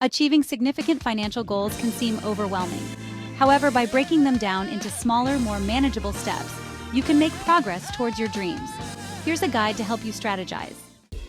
Achieving significant financial goals can seem overwhelming. However, by breaking them down into smaller, more manageable steps, you can make progress towards your dreams. Here's a guide to help you strategize.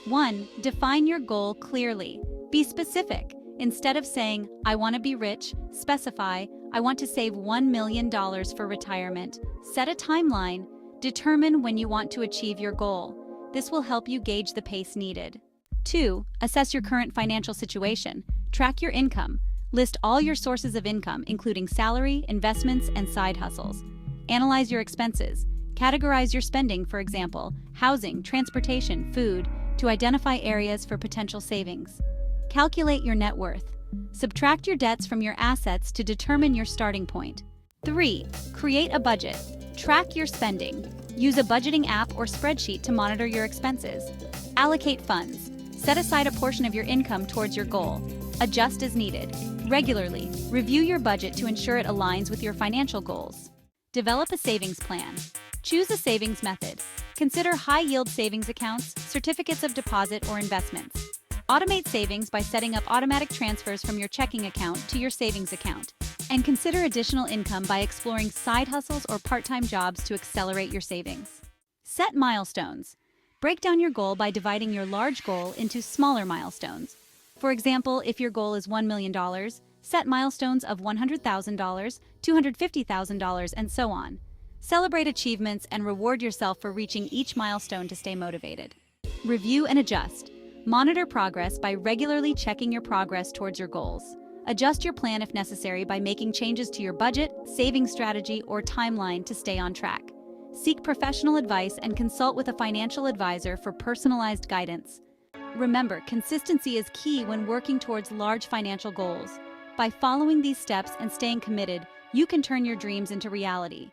1. Define your goal clearly. Be specific. Instead of saying, I want to be rich, specify, I want to save $1 million for retirement. Set a timeline. Determine when you want to achieve your goal. This will help you gauge the pace needed. 2. Assess your current financial situation. Track your income. List all your sources of income, including salary, investments, and side hustles. Analyze your expenses. Categorize your spending, for example, housing, transportation, food, to identify areas for potential savings. Calculate your net worth. Subtract your debts from your assets to determine your starting point. 3. Create a budget. Track your spending. Use a budgeting app or spreadsheet to monitor your expenses. Allocate funds. Set aside a portion of your income towards your goal. Adjust as needed. Regularly, review your budget to ensure it aligns with your financial goals. Develop a savings plan. Choose a savings method. Consider high-yield savings accounts, certificates of deposit, or investments. Automate savings by setting up automatic transfers from your checking account to your savings account. And consider additional income by exploring side hustles or part-time jobs to accelerate your savings. Set milestones. Break down your goal by dividing your large goal into smaller milestones. For example, if your goal is $1 million, set milestones of $100,000, $250,000, and so on. Celebrate achievements and reward yourself for reaching each milestone to stay motivated. Review and adjust. Monitor progress by regularly checking your progress towards your goals. Adjust your plan if necessary by making changes to your budget, saving strategy, or timeline to stay on track. Seek professional advice and consult with a financial advisor for personalized guidance. Remember, consistency is key when working towards large financial goals. By following these steps and staying committed, you can turn your dreams into reality.